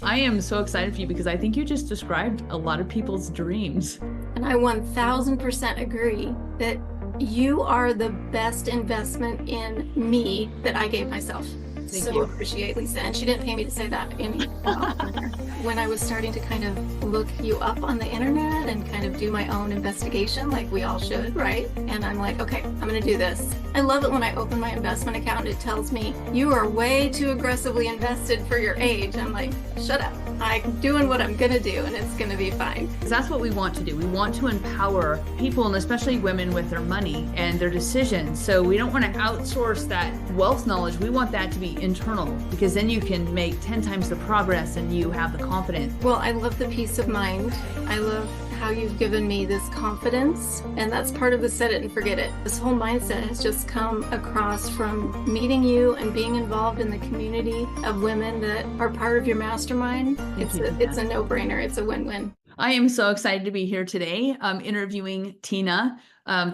I am so excited for you because I think you just described a lot of people's dreams. And I 1000% agree that you are the best investment in me that I gave myself. Thank So you. appreciate Lisa. And she didn't pay me to say that any often there. When I was starting to kind of look you up on the internet and kind of do my own investigation, like we all should, right? And I'm like, okay, I'm going to do this. I love it when I open my investment account, it tells me you are way too aggressively invested for your age. I'm like, shut up. I'm doing what I'm going to do and it's going to be fine. Because that's what we want to do. We want to empower people and especially women with their money and their decisions. So we don't want to outsource that wealth knowledge. We want that to be internal because then you can make 10 times the progress and you have the confidence. Well, I love the peace of mind. I love how you've given me this confidence, and that's part of the set it and forget it. This whole mindset has just come across from meeting you and being involved in the community of women that are part of your mastermind. It's a no-brainer. It's a win-win. I am so excited to be here today interviewing Tina.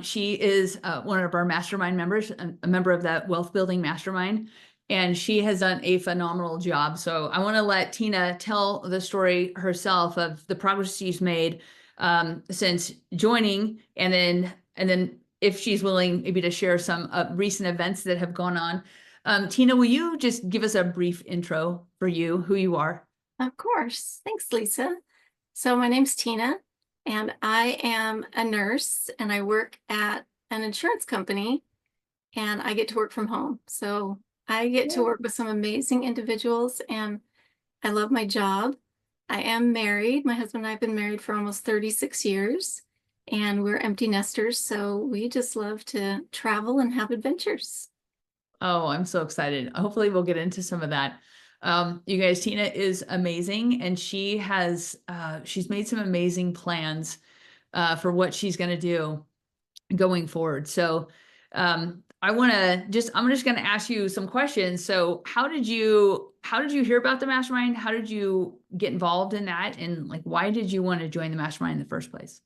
She is one of our mastermind members, a member of that Wealth Building Mastermind, and she has done a phenomenal job. So I want to let Tina tell the story herself of the progress she's made since joining, and then if she's willing, maybe to share some recent events that have gone on. Tina, will you just give us a brief intro for you, who you are? Of course. Thanks, Lisa. So my name's Tina, and I am a nurse, and I work at an insurance company, and I get to work from home. So I get to work with some amazing individuals, and I love my job. I am married. My husband and I have been married for almost 36 years, and we're empty nesters. So we just love to travel and have adventures. Oh, I'm so excited. Hopefully we'll get into some of that. You guys, Tina is amazing and she's made some amazing plans for what she's going to do going forward. So I'm just going to ask you some questions. So how did you hear about the mastermind? How did you get involved in that? And like, why did you want to join the mastermind in the first place?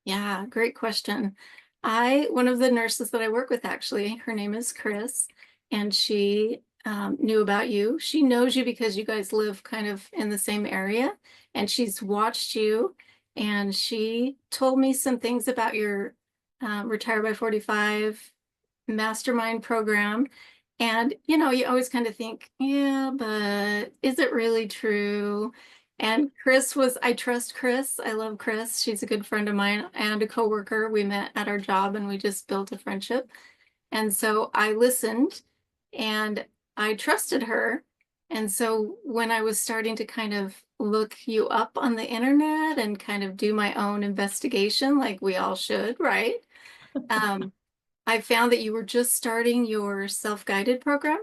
Yeah, great question. One of the nurses that I work with, actually, her name is Chris, and she knew about you. She knows you because you guys live kind of in the same area, and she's watched you, and she told me some things about your Retire by 45 mastermind program. And, you always kind of think, yeah, but is it really true? And I trust Chris. I love Chris. She's a good friend of mine and a coworker. We met at our job and we just built a friendship. And so I listened and I trusted her. And so when I was starting to kind of look you up on the internet and kind of do my own investigation, like we all should, right? Um, I found that you were just starting your self-guided program.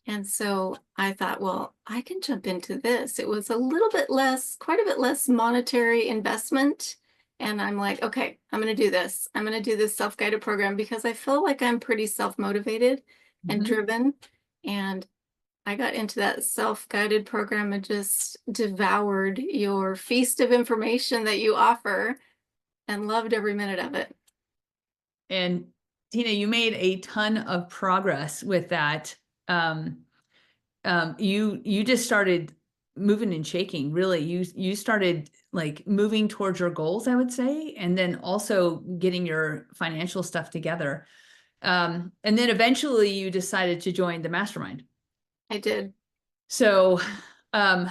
And so I thought, well, I can jump into this. It was a little bit less, quite a bit less monetary investment. And I'm like, okay, I'm going to do this. I'm going to do this self-guided program because I feel like I'm pretty self-motivated and Mhm. driven. And I got into that self-guided program and just devoured your feast of information that you offer and loved every minute of it. And Tina, you made a ton of progress with that. You just started moving and shaking. Really, you started like moving towards your goals, I would say, and then also getting your financial stuff together. And then eventually, you decided to join the mastermind. I did. So, um,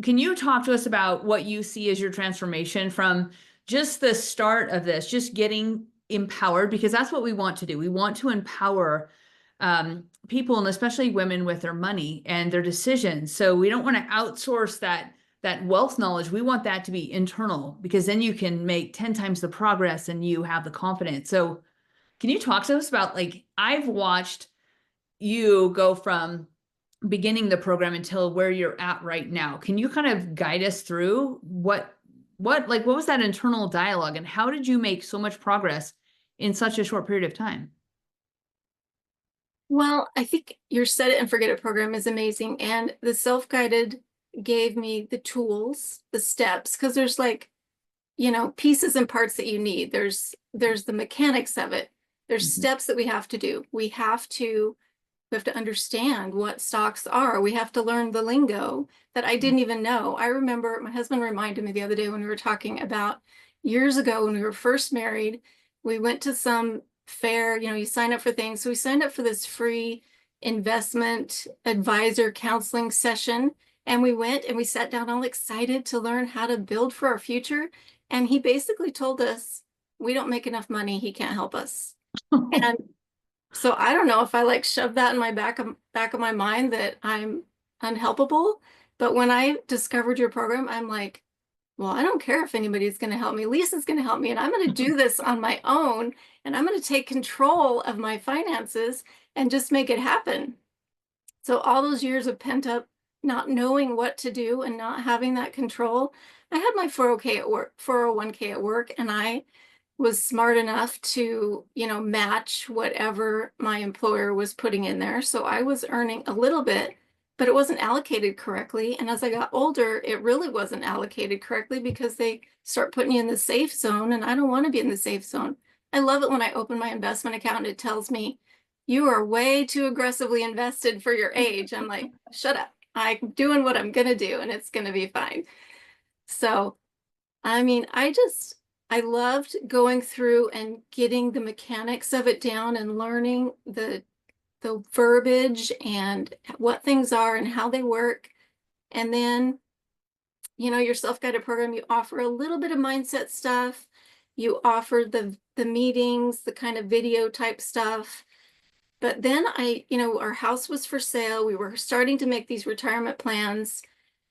can you talk to us about what you see as your transformation from just the start of this, just getting empowered? Because that's what we want to do. We want to empower people and especially women with their money and their decisions. So we don't want to outsource that wealth knowledge. We want that to be internal because then you can make 10 times the progress and you have the confidence. So can you talk to us about, like, I've watched you go from beginning the program until where you're at right now. Can you kind of guide us through what was that internal dialogue and how did you make so much progress in such a short period of time? Well, I think your set it and forget it program is amazing. And the self-guided gave me the tools, the steps, because there's like, pieces and parts that you need. There's the mechanics of it. There's Mhm. steps that we have to do. We have to We have to understand what stocks are. We have to learn the lingo that I didn't even know. I remember my husband reminded me the other day when we were talking about years ago when we were first married, we went to some fair, you sign up for things. So we signed up for this free investment advisor counseling session. And we went and we sat down all excited to learn how to build for our future. And he basically told us, we don't make enough money. He can't help us. And so I don't know if I like shoved that in my back of my mind that I'm unhelpable. But when I discovered your program, I'm like, well, I don't care if anybody's going to help me. Lisa's going to help me, and I'm going to do this on my own, and I'm going to take control of my finances and just make it happen. So all those years of pent up, not knowing what to do and not having that control, I had my 401k at work, 401k at work, and I was smart enough to, match whatever my employer was putting in there. So I was earning a little bit, but it wasn't allocated correctly. And as I got older, it really wasn't allocated correctly because they start putting you in the safe zone, and I don't want to be in the safe zone. I love it when I open my investment account and it tells me, you are way too aggressively invested for your age. I'm like, shut up. I'm doing what I'm going to do and it's going to be fine. So, I mean, I loved going through and getting the mechanics of it down and learning the verbiage and what things are and how they work. And then, your self-guided program, you offer a little bit of mindset stuff. You offer the meetings, the kind of video type stuff. But then our house was for sale. We were starting to make these retirement plans.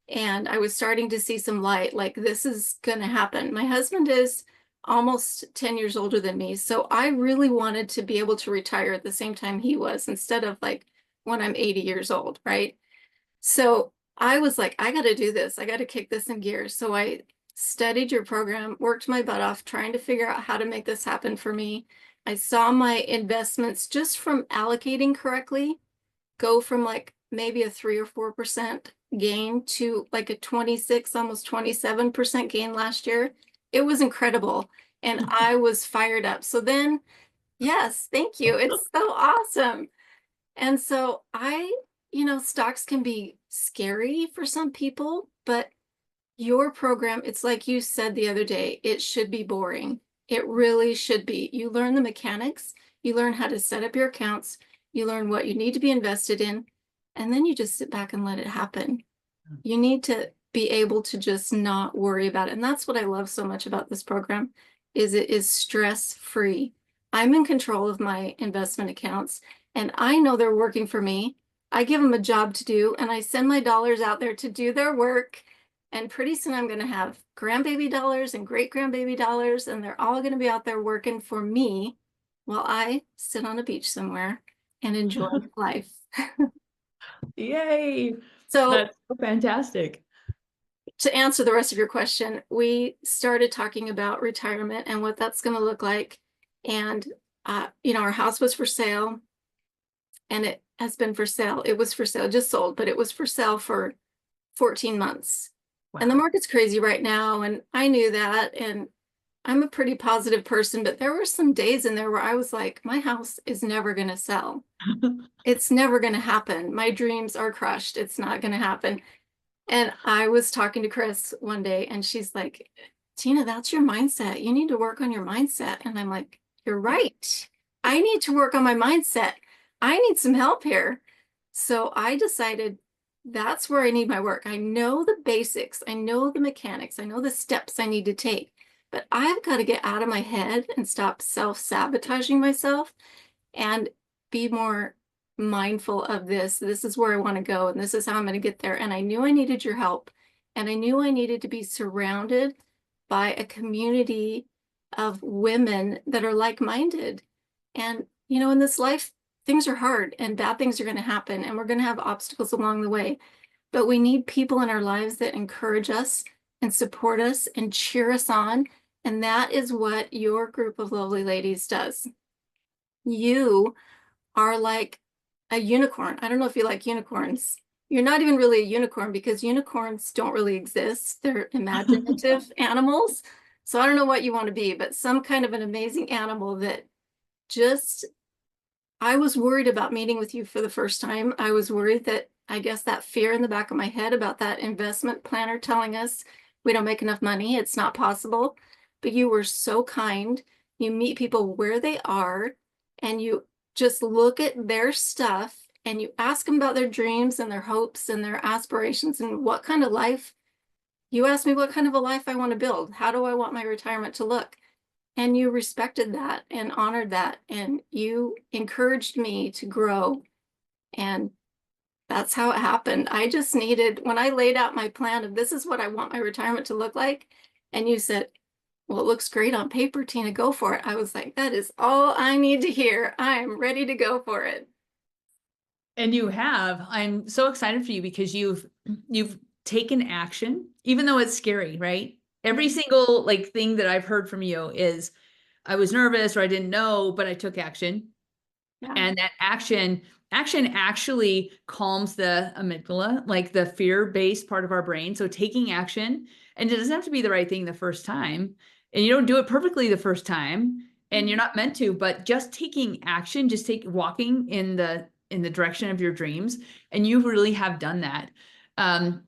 And I was starting to see some light, like this is going to happen. My husband is almost 10 years older than me. So I really wanted to be able to retire at the same time he was, instead of like when I'm 80 years old, right? So I was like, I got to do this. I got to kick this in gear. So I studied your program, worked my butt off trying to figure out how to make this happen for me. I saw my investments just from allocating correctly go from like maybe a 3 or 4% gain to like a 26, almost 27% gain last year. It was incredible. And I was fired up. So then, yes, thank you. It's so awesome. And so stocks can be scary for some people, but your program, it's like you said the other day, it should be boring. It really should be. You learn the mechanics, you learn how to set up your accounts, you learn what you need to be invested in, and then you just sit back and let it happen. You need to be able to just not worry about it. And that's what I love so much about this program, is it is stress-free. I'm in control of my investment accounts, and I know they're working for me. I give them a job to do, and I send my dollars out there to do their work. And pretty soon I'm going to have grandbaby dollars and great grandbaby dollars, and they're all going to be out there working for me while I sit on a beach somewhere and enjoy life. Yay. So That's so fantastic. to answer the rest of your question, we started talking about retirement and what that's going to look like. And, our house was for sale, and it has been for sale. It was for sale, just sold, but it was for sale for 14 months. Wow. And the market's crazy right now. And I knew that. And I'm a pretty positive person, but there were some days in there where I was like, my house is never going to sell. It's never going to happen. My dreams are crushed. It's not going to happen. And I was talking to Chris one day, and she's like, Tina, that's your mindset. You need to work on your mindset. And I'm like, you're right. I need to work on my mindset. I need some help here. So I decided that's where I need my work. I know the basics. I know the mechanics. I know the steps I need to take. But I've got to get out of my head and stop self-sabotaging myself and be more mindful of this. This is where I want to go, and this is how I'm going to get there. And I knew I needed your help, and I knew I needed to be surrounded by a community of women that are like-minded. And, in this life, things are hard and bad things are going to happen, and we're going to have obstacles along the way. But we need people in our lives that encourage us and support us and cheer us on. And that is what your group of lovely ladies does. You are like a unicorn. I don't know if you like unicorns. You're not even really a unicorn because unicorns don't really exist. They're imaginative animals. So I don't know what you want to be, but some kind of an amazing animal that just I was worried about meeting with you for the first time. I was worried that, I guess, that fear in the back of my head about that investment planner telling us we don't make enough money, it's not possible. But you were so kind. You meet people where they are and you just look at their stuff and you ask them about their dreams and their hopes and their aspirations and what kind of life. You asked me what kind of a life I want to build. How do I want my retirement to look? And you respected that and honored that. And you encouraged me to grow. And that's how it happened. I just needed, when I laid out my plan of this is what I want my retirement to look like, and you said, well, it looks great on paper, Tina, go for it. I was like, that is all I need to hear. I'm ready to go for it. And you have. I'm so excited for you because you've taken action, even though it's scary, right? Every single like thing that I've heard from you is I was nervous or I didn't know, but I took action. Yeah. And that action actually calms the amygdala, like the fear-based part of our brain. So taking action, and it doesn't have to be the right thing the first time, and you don't do it perfectly the first time, and you're not meant to, but just taking action, just walking in the direction of your dreams, and you really have done that. Um,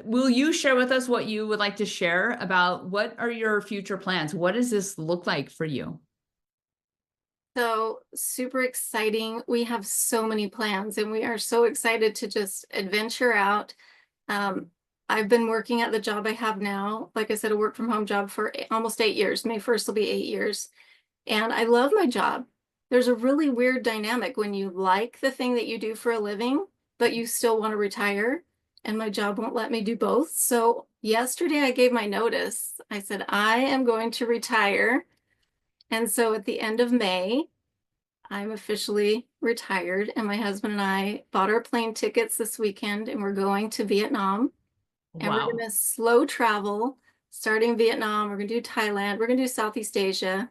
will you share with us what you would like to share about what are your future plans? What does this look like for you? So super exciting. We have so many plans and we are so excited to just adventure out. Um, I've been working at the job I have now. Like I said, a work from home job for almost 8 years. May 1st will be 8 years. And I love my job. There's a really weird dynamic when you like the thing that you do for a living, but you still want to retire. And my job won't let me do both. So yesterday I gave my notice. I said, I am going to retire. And so at the end of May, I'm officially retired. And my husband and I bought our plane tickets this weekend and we're going to Vietnam. And we're Wow. going to slow travel, starting in Vietnam. We're going to do Thailand. We're going to do Southeast Asia.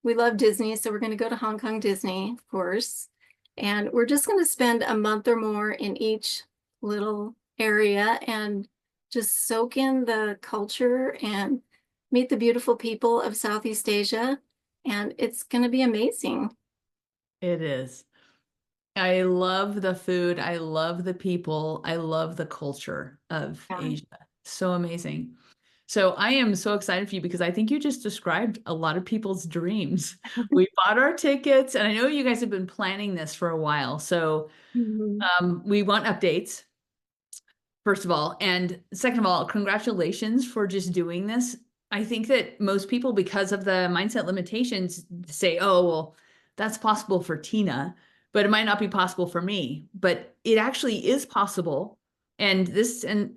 We love Disney, so we're going to go to Hong Kong Disney, of course. And we're just going to spend a month or more in each little area and just soak in the culture and meet the beautiful people of Southeast Asia. And it's going to be amazing. It is. I love the food. I love the people. I love the culture of Yeah. Asia. So amazing. So I am so excited for you because I think you just described a lot of people's dreams. We bought our tickets, and I know you guys have been planning this for a while. So Mhm. we want updates, first of all. And second of all, congratulations for just doing this. I think that most people, because of the mindset limitations, say, oh, well, that's possible for Tina, but it might not be possible for me. But it actually is possible. And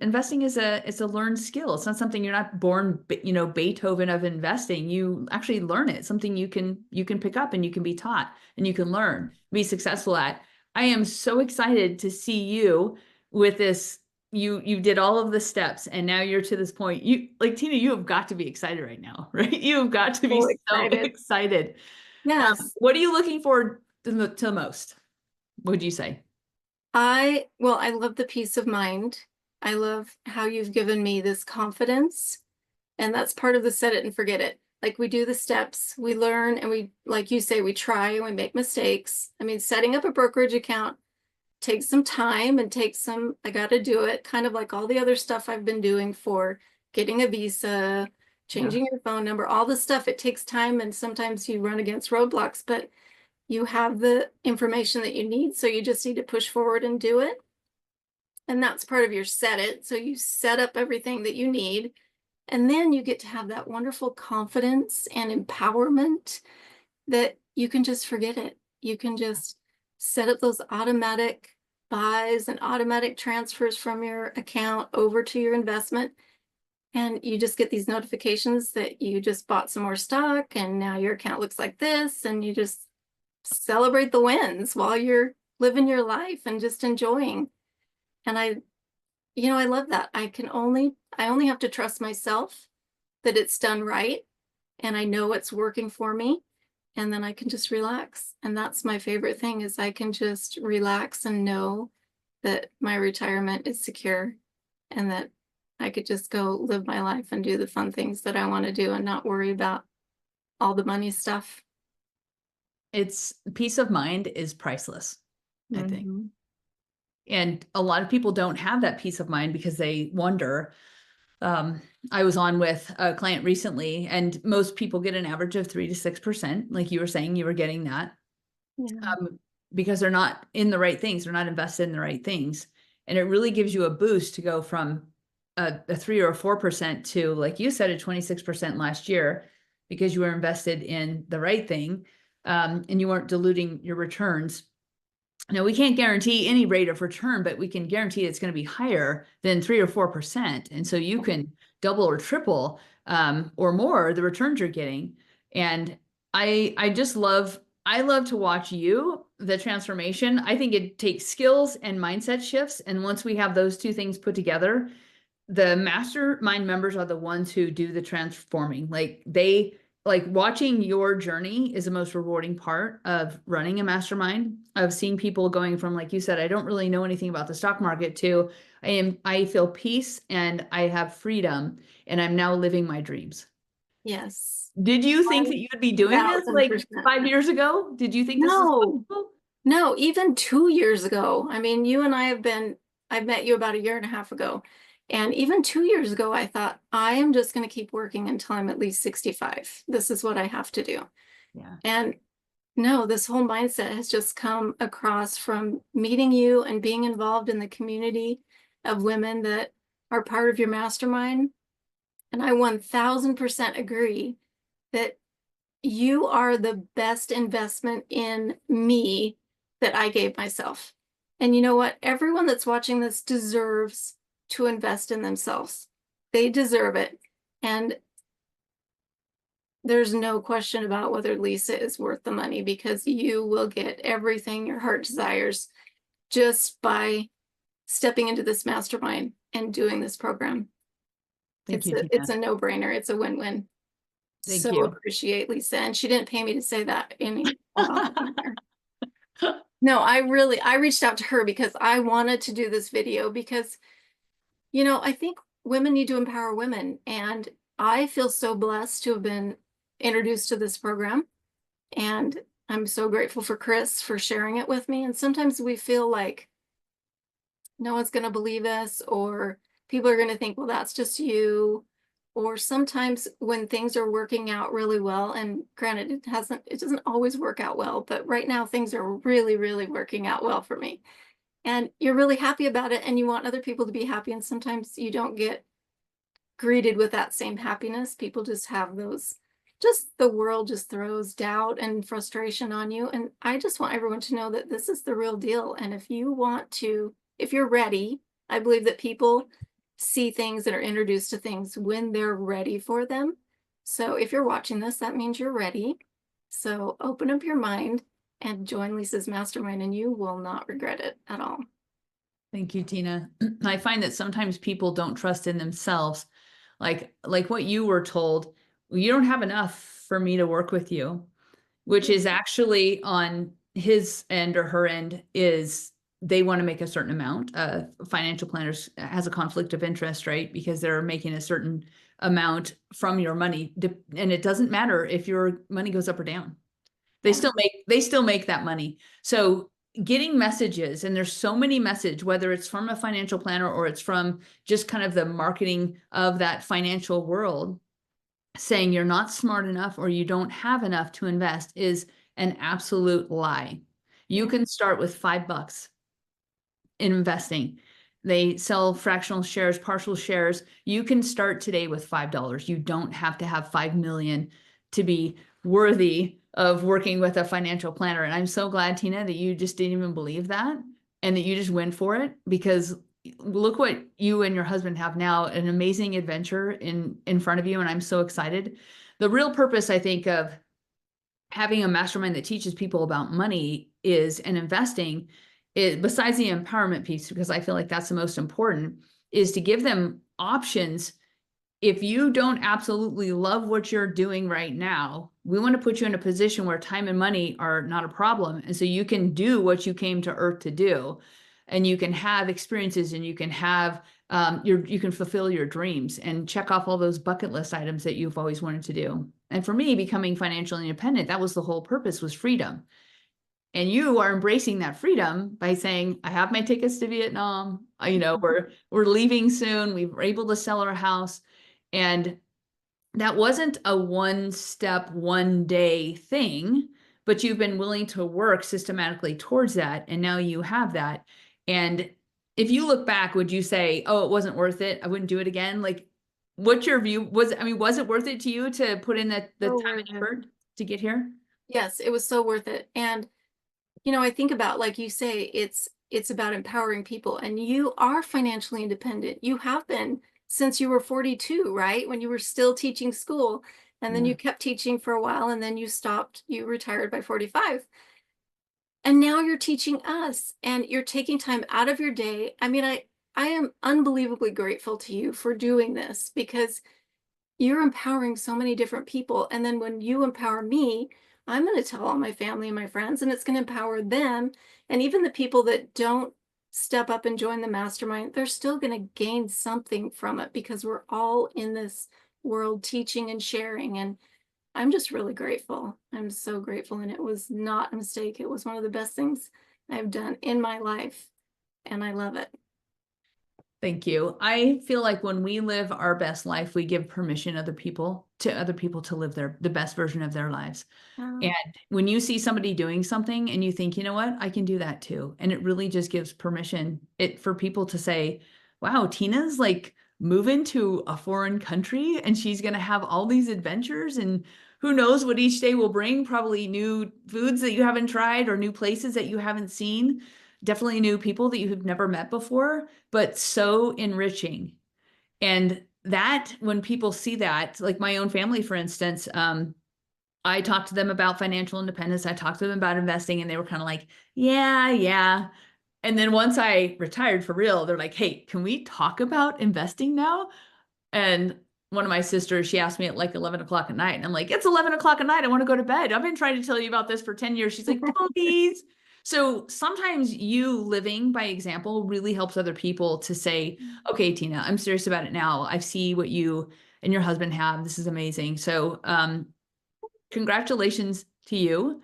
investing is it's a learned skill. It's not something you're not born, Beethoven of investing. You actually learn it, something you can pick up and you can be taught and you can learn, be successful at. I am so excited to see you with this. You did all of the steps and now you're to this point. You like Tina, you have got to be excited right now, right? You have got to be So so excited. excited. Yes. What are you looking forward to the most? What would you say? Well, I love the peace of mind. I love how you've given me this confidence. And that's part of the set it and forget it. Like we do the steps, we learn, and we, like you say, we try and we make mistakes. I mean, setting up a brokerage account takes some time and takes some, I got to do it, kind of like all the other stuff I've been doing for getting a visa, Yeah. changing your phone number, all the stuff. It takes time and sometimes you run against roadblocks, but you have the information that you need. So you just need to push forward and do it. And that's part of your set it. So you set up everything that you need. And then you get to have that wonderful confidence and empowerment that you can just forget it. You can just set up those automatic buys and automatic transfers from your account over to your investment. And you just get these notifications that you just bought some more stock and now your account looks like this. And you just celebrate the wins while you're living your life and just enjoying. And I love that. I only have to trust myself that it's done right and I know it's working for me. And then I can just relax. And that's my favorite thing is I can just relax and know that my retirement is secure and that I could just go live my life and do the fun things that I want to do and not worry about all the money stuff. It's peace of mind is priceless, I think. Mhm. And a lot of people don't have that peace of mind because they wonder. Um, I was on with a client recently, and most people get an average of 3 to 6%. Like you were saying, you were getting that, Yeah. because they're not in the right things. They're not invested in the right things. And it really gives you a boost to go from a 3 or 4% to, like you said, a 26% last year, because you were invested in the right thing, and you weren't diluting your returns. Now, we can't guarantee any rate of return, but we can guarantee it's going to be higher than 3 or 4%. And so you can double or triple, or more the returns you're getting. And I love to watch the transformation. I think it takes skills and mindset shifts. And once we have those two things put together, the mastermind members are the ones who do the transforming. Like watching your journey is the most rewarding part of running a mastermind, of seeing people going from, like you said, I don't really know anything about the stock market, to I feel peace and I have freedom and I'm now living my dreams. Yes. Did you think that you'd be doing this like 1000%. 5 years ago? Did you think this was No, possible? no, even 2 years ago. I mean, you and I I've met you about a year and a half ago. And even 2 years ago, I thought, I am just going to keep working until I'm at least 65. This is what I have to do. Yeah. And no, this whole mindset has just come across from meeting you and being involved in the community of women that are part of your mastermind. And I 1000% agree that you are the best investment in me that I gave myself. And you know what? Everyone that's watching this deserves to invest in themselves. They deserve it. And there's no question about whether Lisa is worth the money, because you will get everything your heart desires just by stepping into this mastermind and doing this program. Thank you, It's Tina. a no-brainer. It's a win-win. Thank So you. appreciate Lisa. And she didn't pay me to say that any No, I reached out to her because I wanted to do this video because, I think women need to empower women. And I feel so blessed to have been introduced to this program. And I'm so grateful for Chris for sharing it with me. And sometimes we feel like no one's going to believe us, or people are going to think, well, that's just you. Or sometimes when things are working out really well, and granted, it doesn't always work out well, but right now things are really, really working out well for me. And you're really happy about it and you want other people to be happy. And sometimes you don't get greeted with that same happiness. People just have the world just throws doubt and frustration on you. And I just want everyone to know that this is the real deal. And if you're ready, I believe that people see things and are introduced to things when they're ready for them. So if you're watching this, that means you're ready. So open up your mind and join Lisa's mastermind, and you will not regret it at all. Thank you, Tina. I find that sometimes people don't trust in themselves. Like what you were told, you don't have enough for me to work with you, which is actually on his end or her end, is they want to make a certain amount. Financial planners has a conflict of interest, right? Because they're making a certain amount from your money. And it doesn't matter if your money goes up or down. They Yeah. still make that money. So getting messages, and there's so many messages, whether it's from a financial planner or it's from just kind of the marketing of that financial world, saying you're not smart enough or you don't have enough to invest, is an absolute lie. You Yeah. can start with $5 in investing. They sell fractional shares, partial shares. You can start today with $5. You don't have to have 5 million to be worthy of working with a financial planner. And I'm so glad, Tina, that you just didn't even believe that and that you just went for it, because look what you and your husband have now, an amazing adventure in front of you. And I'm so excited. The real purpose, I think, of having a mastermind that teaches people about money is, and investing, besides the empowerment piece, because I feel like that's the most important, is to give them options. If you don't absolutely love what you're doing right now, we want to put you in a position where time and money are not a problem. And so you can do what you came to earth to do. And you can have experiences, and you can have you can fulfill your dreams and check off all those bucket list items that you've always wanted to do. And for me, becoming financially independent, that was the whole purpose, was freedom. And you are embracing that freedom by saying, I have my tickets to Vietnam. We're leaving soon. We were able to sell our house. And that wasn't a one step, one day thing, but you've been willing to work systematically towards that. And now you have that. And if you look back, would you say, oh, it wasn't worth it? I wouldn't do it again. Like, what's your view? Was it worth it to you to put in the So time and worth it. effort to get here? Yes, it was so worth it. And I think about, like you say, it's about empowering people, and you are financially independent. You have been since you were 42, right? When you were still teaching school, and then Yeah. you kept teaching for a while, and then you retired by 45. And now you're teaching us, and you're taking time out of your day. I mean, I am unbelievably grateful to you for doing this, because you're empowering so many different people. And then when you empower me, I'm going to tell all my family and my friends, and it's going to empower them. And even the people that don't step up and join the mastermind, they're still going to gain something from it, because we're all in this world teaching and sharing. And I'm just really grateful. I'm so grateful. And it was not a mistake. It was one of the best things I've done in my life. And I love it. Thank you. I feel like when we live our best life, we give permission to other people to live the best version of their lives. Um, And when you see somebody doing something and you think, you know what, I can do that too. And it really just gives permission for people to say, wow, Tina's like moving to a foreign country and she's going to have all these adventures, and who knows what each day will bring, probably new foods that you haven't tried or new places that you haven't seen, definitely new people that you've never met before, but so enriching. And that, when people see that, like my own family, for instance, I talked to them about financial independence. I talked to them about investing, and they were kind of like, yeah, yeah. And then once I retired for real, they're like, hey, can we talk about investing now? And one of my sisters, she asked me at like 11 o'clock at night. And I'm like, it's 11 o'clock at night. I want to go to bed. I've been trying to tell you about this for 10 years. She's like, please. So sometimes you living by example really helps other people to say, okay, Tina, I'm serious about it now. I see what you and your husband have. This is amazing. So, congratulations to you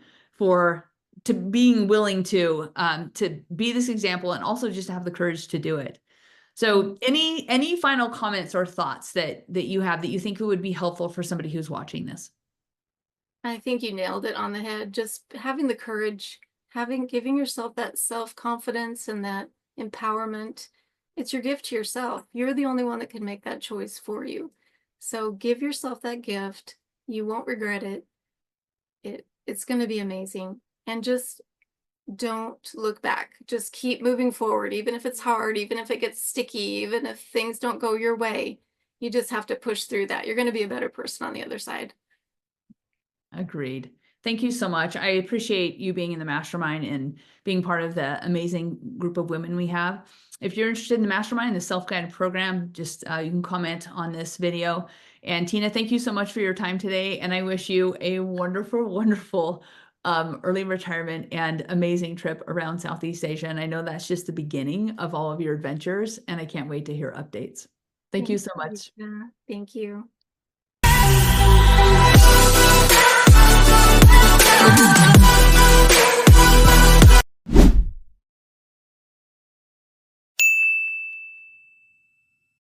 to being willing to be this example, and also just to have the courage to do it. So any final comments or thoughts that you have that you think would be helpful for somebody who's watching this? I think you nailed it on the head. Just having the courage, giving yourself that self-confidence and that empowerment. It's your gift to yourself. You're the only one that can make that choice for you. So give yourself that gift. You won't regret it. It's going to be amazing. And just don't look back. Just keep moving forward, even if it's hard, even if it gets sticky, even if things don't go your way. You just have to push through that. You're going to be a better person on the other side. Agreed. Thank you so much. I appreciate you being in the mastermind and being part of the amazing group of women we have. If you're interested in the mastermind, the self-guided program, just you can comment on this video. And Tina, thank you so much for your time today. And I wish you a wonderful, wonderful early retirement and amazing trip around Southeast Asia. And I know that's just the beginning of all of your adventures, and I can't wait to hear updates. Thank you Thank so you. much. Yeah, thank you.